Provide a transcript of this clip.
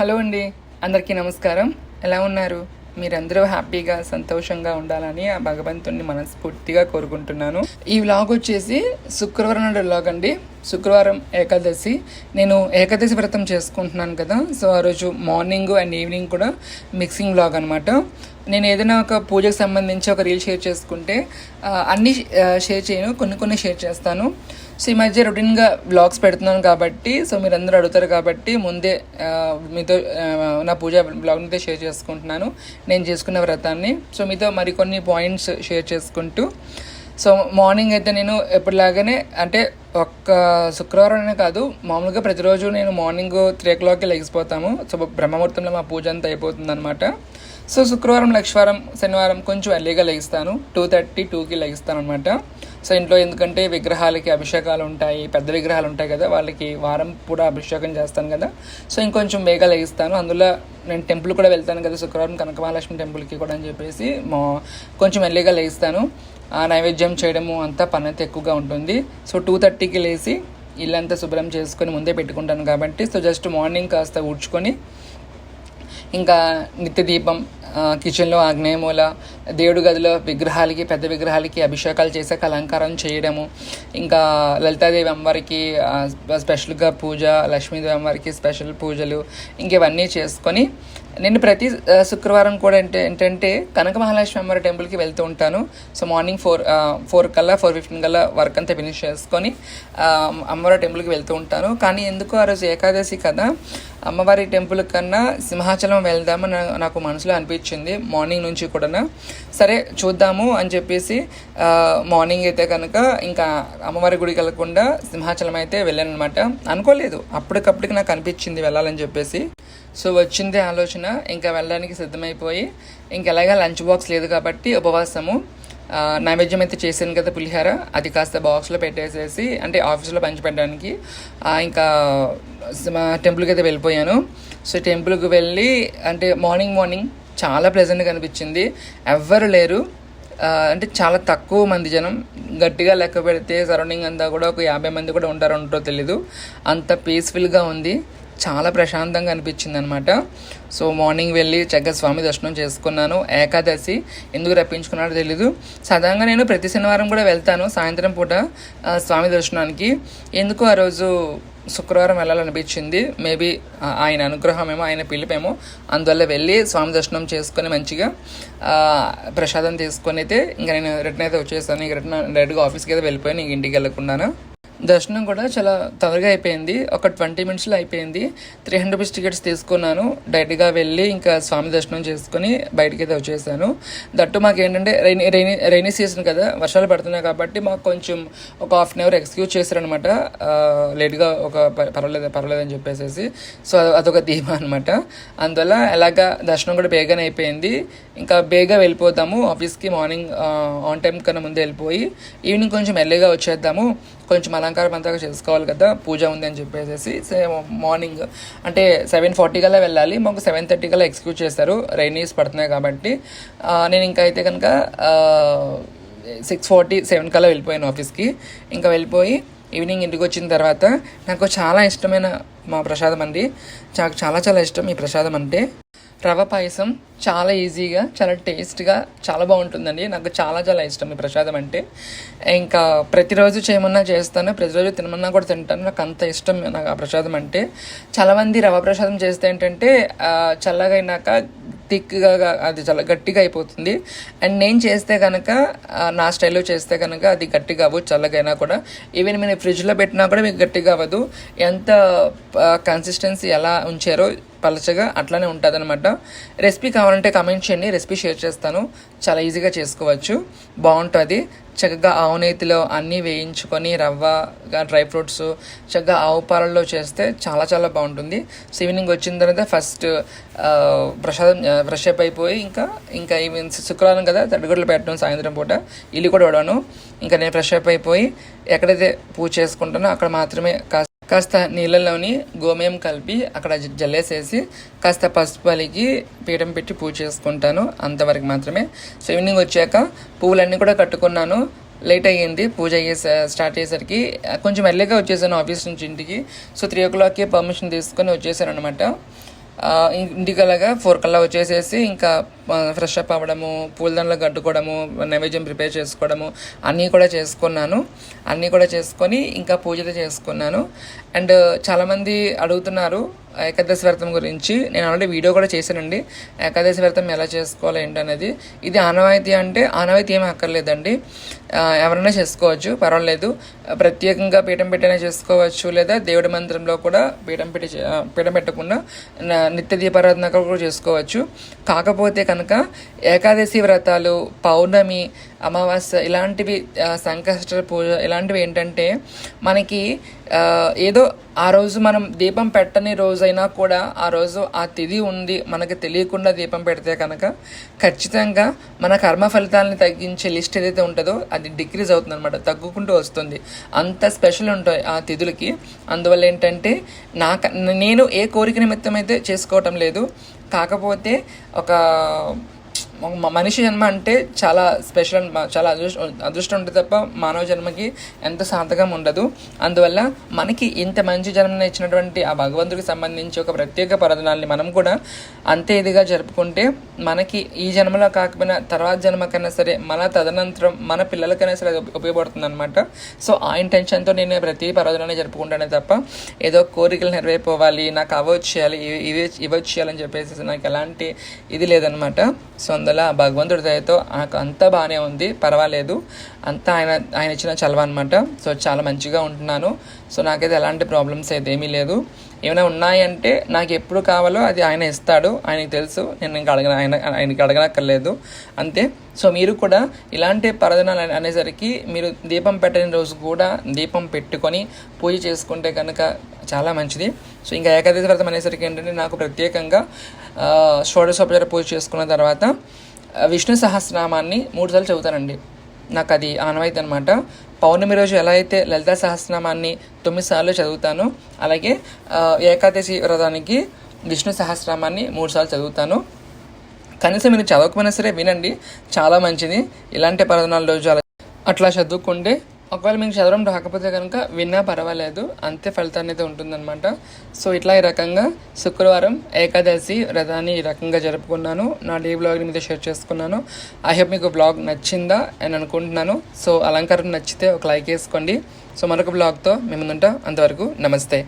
Hello అండి, అందరికీ నమస్కారం. ఎలా ఉన్నారు? మీరందరూ హ్యాపీగా సంతోషంగా ఉండాలని ఆ భగవంతుడిని మనస్ఫూర్తిగా కోరుకుంటున్నాను. ఈ వ్లాగ్ వచ్చేసి శుక్రవారం నాడు వ్లాగ్ అండి. శుక్రవారం ఏకాదశి. నేను ఏకాదశి వ్రతం చేసుకుంటున్నాను కదా, సో ఆ రోజు మార్నింగ్ అండ్ ఈవినింగ్ కూడా మిక్సింగ్ వ్లాగ్ అనమాట. నేను ఏదైనా ఒక పూజకు సంబంధించి ఒక రీల్ షేర్ చేసుకుంటే అన్నీ షేర్ చేయను, కొన్ని షేర్ చేస్తాను. సో ఈ మధ్య రొటీన్గా వ్లాగ్స్ పెడుతున్నాను కాబట్టి, సో మీరు అందరూ అడుగుతారు కాబట్టి ముందే మీతో నా పూజ బ్లాగ్ని షేర్ చేసుకుంటున్నాను, నేను చేసుకున్న వ్రతాన్ని. సో మీతో మరికొన్ని పాయింట్స్ షేర్ చేసుకుంటూ, సో మార్నింగ్ అయితే నేను ఎప్పటిలాగానే, అంటే ఒక్క శుక్రవారం అనే కాదు, మామూలుగా ప్రతిరోజు నేను మార్నింగ్ 3 o'clockకి లెగిసిపోతాము. సో బ్రహ్మముహూర్తంలో మా పూజ అంతా అయిపోతుంది అనమాట. సో శుక్రవారం, లక్షవారం, శనివారం కొంచెం ఎర్లీగా లెగిస్తాను. 2:30, 2కి లెగిస్తాను అనమాట. సో ఇంట్లో ఎందుకంటే విగ్రహాలకి అభిషేకాలు ఉంటాయి, పెద్ద విగ్రహాలు ఉంటాయి కదా, వాళ్ళకి వారం కూడా అభిషేకం చేస్తాను కదా. సో ఇంకొంచెం బేగా లెగిస్తాను. అందులో నేను టెంపుల్ కూడా వెళ్తాను కదా, శుక్రవారం కనకమహాలక్ష్మి టెంపుల్కి కూడా అని చెప్పేసి కొంచెం ఎర్లీగా లెగిస్తాను. నైవేద్యం చేయడము అంతా పని అయితే ఎక్కువగా ఉంటుంది. సో 2:30కి లేచి ఇల్లంతా శుభ్రం చేసుకొని ముందే పెట్టుకుంటాను కాబట్టి, సో జస్ట్ మార్నింగ్ కాస్త ఊడ్చుకొని ఇంకా నిత్య దీపం, కిచెన్లో ఆగ్నేయమూల, దేవుడి గదిలో విగ్రహాలకి, పెద్ద విగ్రహాలకి అభిషేకాలు చేసాక అలంకారం చేయడము, ఇంకా లలితాదేవి అమ్మవారికి స్పెషల్గా పూజ, లక్ష్మీదేవి అమ్మవారికి స్పెషల్ పూజలు, ఇంకేవన్నీ చేసుకొని నేను ప్రతి శుక్రవారం కూడా ఏంటంటే కనక మహాలక్ష్మి అమ్మవారి టెంపుల్కి వెళ్తూ ఉంటాను. సో మార్నింగ్ 4:15 కల్లా వర్క్ అంతా ఫినిష్ చేసుకొని అమ్మవారి టెంపుల్కి వెళ్తూ ఉంటాను. కానీ ఎందుకు ఆ రోజు ఏకాదశి కదా, అమ్మవారి టెంపుల్ కన్నా సింహాచలం వెళ్దామని నాకు మనసులో అనిపించింది మార్నింగ్ నుంచి కూడా. సరే చూద్దాము అని చెప్పేసి మార్నింగ్ అయితే కనుక ఇంకా అమ్మవారి గుడికి వెళ్ళకుండా సింహాచలం అయితే వెళ్ళాను అనమాట. అనుకోలేదు, అప్పటికప్పటికి నాకు అనిపించింది వెళ్ళాలని చెప్పేసి. సో వచ్చిందే ఆలోచన, ఇంకా వెళ్ళడానికి సిద్ధమైపోయి, ఇంకెలాగా లంచ్ బాక్స్ లేదు కాబట్టి ఉపవాసము. నైవేద్యం అయితే చేశాను కదా పులిహార, అది కాస్త బాక్స్లో పెట్టేసేసి, అంటే ఆఫీస్లో పంచిపెట్టడానికి ఇంకా టెంపుల్కి అయితే వెళ్ళిపోయాను. సో టెంపుల్కి వెళ్ళి అంటే మార్నింగ్ చాలా ప్లెజెంట్గా అనిపించింది. ఎవ్వరు లేరు, అంటే చాలా తక్కువ మంది జనం. గట్టిగా లెక్క పెడితే సరౌండింగ్ అంతా కూడా ఒక 50 మంది కూడా ఉంటారో తెలీదు. అంత పీస్ఫుల్గా ఉంది, చాలా ప్రశాంతంగా అనిపించింది అనమాట. సో మార్నింగ్ వెళ్ళి చక్కగా స్వామి దర్శనం చేసుకున్నాను. ఏకాదశి ఎందుకు రప్పించుకున్నాడో తెలీదు. సాధారణంగా నేను ప్రతి శనివారం కూడా వెళ్తాను సాయంత్రం పూట స్వామి దర్శనానికి. ఎందుకు ఆ రోజు శుక్రవారం వెళ్ళాలనిపించింది. మేబీ ఆయన అనుగ్రహమేమో, ఆయన పిలిపేమో, అందువల్ల వెళ్ళి స్వామి దర్శనం చేసుకొని మంచిగా ప్రసాదం తీసుకొని అయితే ఇంకా నేను రిటర్న్ అయితే వచ్చేసాను. ఇంక రిటర్న్ డైరెక్ట్గా ఆఫీస్కి అయితే వెళ్ళిపోయాను, ఇంక ఇంటికి వెళ్ళకుండాను. దర్శనం కూడా చాలా త్వరగా అయిపోయింది, ఒక 20 minutesలో అయిపోయింది. 300 rupees టికెట్స్ తీసుకున్నాను. డైరెక్ట్గా వెళ్ళి ఇంకా స్వామి దర్శనం చేసుకుని బయటికి అయితే వచ్చేసాను. దట్టు మాకు ఏంటంటే రైనీ సీజన్ కదా, వర్షాలు పడుతున్నాయి కాబట్టి మాకు కొంచెం ఒక 1/2 hour ఎక్స్క్యూజ్ చేశారనమాట, లేట్గా ఒక పర్వాలేదు అని చెప్పేసి. సో అదొక ధీమా అనమాట. అందువల్ల ఎలాగా దర్శనం కూడా బేగానే అయిపోయింది. ఇంకా బేగా వెళ్ళిపోతాము ఆఫీస్కి. మార్నింగ్ ఆన్ టైం కన్నా ముందే వెళ్ళిపోయి ఈవినింగ్ కొంచెం ఎర్లీగా వచ్చేద్దాము, కొంచెం అలంకారం అంతా చేసుకోవాలి కదా, పూజ ఉంది అని చెప్పేసి. మార్నింగ్ అంటే 7:40 కల్లా వెళ్ళాలి, మాకు 7:30 కల్లా ఎక్స్క్యూజ్ చేస్తారు, రైనీస్ పడుతున్నాయి కాబట్టి. నేను ఇంకా అయితే కనుక 6:47 కల్లా వెళ్ళిపోయాను ఆఫీస్కి. ఇంకా వెళ్ళిపోయి ఈవినింగ్ ఇంటికి వచ్చిన తర్వాత నాకు చాలా ఇష్టమైన మా ప్రసాదం అండి, నాకు చాలా ఇష్టం ఈ ప్రసాదం అంటే. రవ పాయసం చాలా ఈజీగా, చాలా టేస్ట్గా, చాలా బాగుంటుందండి. నాకు చాలా ఇష్టం ఈ ప్రసాదం అంటే. ఇంకా ప్రతిరోజు చేయమన్నా చేస్తాను, ప్రతిరోజు తినమన్నా కూడా తింటాను. నాకు అంత ఇష్టం నాకు ఆ ప్రసాదం అంటే. చాలామంది రవ ప్రసాదం చేస్తే ఏంటంటే చల్లగా అయినాక థిక్గా, అది చాలా గట్టిగా అయిపోతుంది. అండ్ నేను చేస్తే కనుక, నా స్టైల్లో చేస్తే కనుక అది గట్టిగా అవ్వదు, చల్లగైనా కూడా. ఈవెన్ మీరు ఫ్రిడ్జ్లో పెట్టినా కూడా మీకు గట్టిగా అవ్వదు. ఎంత కన్సిస్టెన్సీ ఎలా ఉంచారో పలచగా అట్లానే ఉంటుంది అనమాట. రెసిపీ కావాలంటే కామెంట్ చేయండి, రెసిపీ షేర్ చేస్తాను. చాలా ఈజీగా చేసుకోవచ్చు, బాగుంటుంది. చక్కగా ఆవు నేతిలో అన్నీ వేయించుకొని రవ్వ, డ్రై ఫ్రూట్స్ చక్కగా ఆవు పాలల్లో చేస్తే చాలా బాగుంటుంది. సో ఈవినింగ్ వచ్చిన తర్వాత ఫస్ట్ ప్రసాదం ఫ్రెష్ అప్ అయిపోయి ఇంకా ఈవెన్ శుక్రవారం కదా, తడిగుడ్లు పెట్టడం సాయంత్రం పూట, ఇల్లు కూడా వడాను. ఇంకా నేను ఫ్రెష్ అప్ అయిపోయి ఎక్కడైతే పూజ చేసుకుంటానో అక్కడ మాత్రమే కాస్త నీళ్ళలోని గోమయం కలిపి అక్కడ జల్లేసేసి కాస్త పసుపు అలిగి పీఠం పెట్టి పూజ చేసుకుంటాను, అంతవరకు మాత్రమే. సో ఈవినింగ్ వచ్చాక పువ్వులన్నీ కూడా కట్టుకున్నాను. లేట్ అయ్యింది పూజ స్టార్ట్ అయ్యేసరికి. కొంచెం ఎర్లీగా వచ్చేసాను ఆఫీస్ నుంచి ఇంటికి. సో 3 o'clockకి పర్మిషన్ తీసుకొని వచ్చేసాను అనమాట. ఇంటికి అలాగా 4 కల్లా వచ్చేసేసి ఇంకా ఫ్రెష్ అప్ అవ్వడము, పూలదండలు కట్టుకోవడము, నైవేద్యం ప్రిపేర్ చేసుకోవడము అన్నీ కూడా చేసుకొని ఇంకా పూజలు చేసుకున్నాను. అండ్ చాలామంది అడుగుతున్నారు ఏకాదశి వ్రతం గురించి. నేను ఆల్రెడీ వీడియో కూడా చేశానండి, ఏకాదశి వ్రతం ఎలా చేసుకోవాలి ఏంటనేది. ఇది ఆనవాయితీ అంటే ఆనవాయితీ ఏమీ అక్కర్లేదండి, ఎవరైనా చేసుకోవచ్చు, పర్వాలేదు. ప్రత్యేకంగా పీఠం పెట్టైనా చేసుకోవచ్చు, లేదా దేవుడి మందిరంలో కూడా పీఠం పెట్టకుండా నిత్య దీపారాధన కూడా చేసుకోవచ్చు. కాకపోతే కనుక ఏకాదశి వ్రతాలు, పౌర్ణమి, అమావాస్య ఇలాంటివి, సంకష్ట పూజ ఇలాంటివి ఏంటంటే మనకి ఏదో ఆ రోజు మనం దీపం పెట్టని రోజైనా కూడా ఆ రోజు ఆ తిథి ఉంది మనకి తెలియకుండా దీపం పెడితే కనుక ఖచ్చితంగా మన కర్మ ఫలితాలని తగ్గించే లిస్ట్ ఏదైతే ఉంటుందో అది డిక్రీజ్ అవుతుంది అనమాట, తగ్గుకుంటూ వస్తుంది. అంత స్పెషల్ ఉంటాయి ఆ తిథులకి. అందువల్ల ఏంటంటే నేను ఏ కోరిక నిమిత్తం అయితే చేసుకోవటం లేదు. కాకపోతే ఒక మనిషి జన్మ అంటే చాలా స్పెషల్, చాలా అదృష్టం ఉంటుంది తప్ప మానవ జన్మకి ఎంత సార్థకం ఉండదు. అందువల్ల మనకి ఇంత మంచి జన్మను ఇచ్చినటువంటి ఆ భగవంతుడికి సంబంధించి ఒక ప్రత్యేక పర్వదినాల్ని మనం కూడా అంతే ఇదిగా జరుపుకుంటే మనకి ఈ జన్మలో కాకపోయినా తర్వాత జన్మకైనా సరే, మన తదనంతరం మన పిల్లలకైనా సరే ఉపయోగపడుతుంది అనమాట. సో ఆ ఇంటెన్షన్తో నేను ప్రతి పర్వదినాన్ని జరుపుకుంటానే తప్ప ఏదో కోరికలు నెరవేర్పోవాలి, నాకు వచ్చేయాలి, ఇవి వచ్చేయాలని చెప్పేసి నాకు ఎలాంటి ఇది లేదనమాట. సో అందువల్ల భగవంతుడి దయతో నాకు అంతా బాగానే ఉంది, పర్వాలేదు. అంతా ఆయన ఇచ్చిన చలవ అనమాట. సో చాలా మంచిగా ఉంటున్నాను. సో నాకైతే ఎలాంటి ప్రాబ్లమ్స్ అయితే ఏమీ లేదు. ఏమైనా ఉన్నాయంటే నాకు ఎప్పుడు కావాలో అది ఆయన ఇస్తాడు, ఆయనకి తెలుసు. నేను ఇంకా ఆయనకి అడగనక్కర్లేదు అంతే. సో మీరు కూడా ఇలాంటి పర్వదినాలు అనేసరికి మీరు దీపం పెట్టని రోజు కూడా దీపం పెట్టుకొని పూజ చేసుకుంటే కనుక చాలా మంచిది. సో ఇంకా ఏకాదశి వ్రతం అనేసరికి ఏంటంటే నాకు ప్రత్యేకంగా షోడశోపచార పూజ చేసుకున్న తర్వాత విష్ణు సహస్రనామాన్ని 3 సార్లు చదువుతానండి. నాకు అది ఆనవాయితీ అనమాట. పౌర్ణమి రోజు ఎలా అయితే లలితా సహస్రనామాన్ని 9 సార్లు చదువుతాను, అలాగే ఏకాదశి వ్రతానికి విష్ణు సహస్రనామాన్ని 3 సార్లు చదువుతాను. కనీసం మీరు చదవకపోయినా సరే వినండి, చాలా మంచిది. ఇలాంటి పర్వదినాల రోజు అట్లా చదువుకుంటే ఒకవేళ మీకు చదవడం రాకపోతే కనుక విన్నా పర్వాలేదు, అంతే ఫలితాన్ని అయితే ఉంటుందన్నమాట. సో ఇట్లా ఈ రకంగా శుక్రవారం ఏకాదశి వ్రతాన్ని ఈ రకంగా జరుపుకున్నాను. నా డే బ్లాగ్ని మీతో షేర్ చేసుకున్నాను. ఐ హోప్ మీకు బ్లాగ్ నచ్చిందా అని అనుకుంటున్నాను. సో అలంకారం నచ్చితే ఒక లైక్ వేసుకోండి. సో మరొక బ్లాగ్తో మేము ముందుంటాం. అంతవరకు నమస్తే.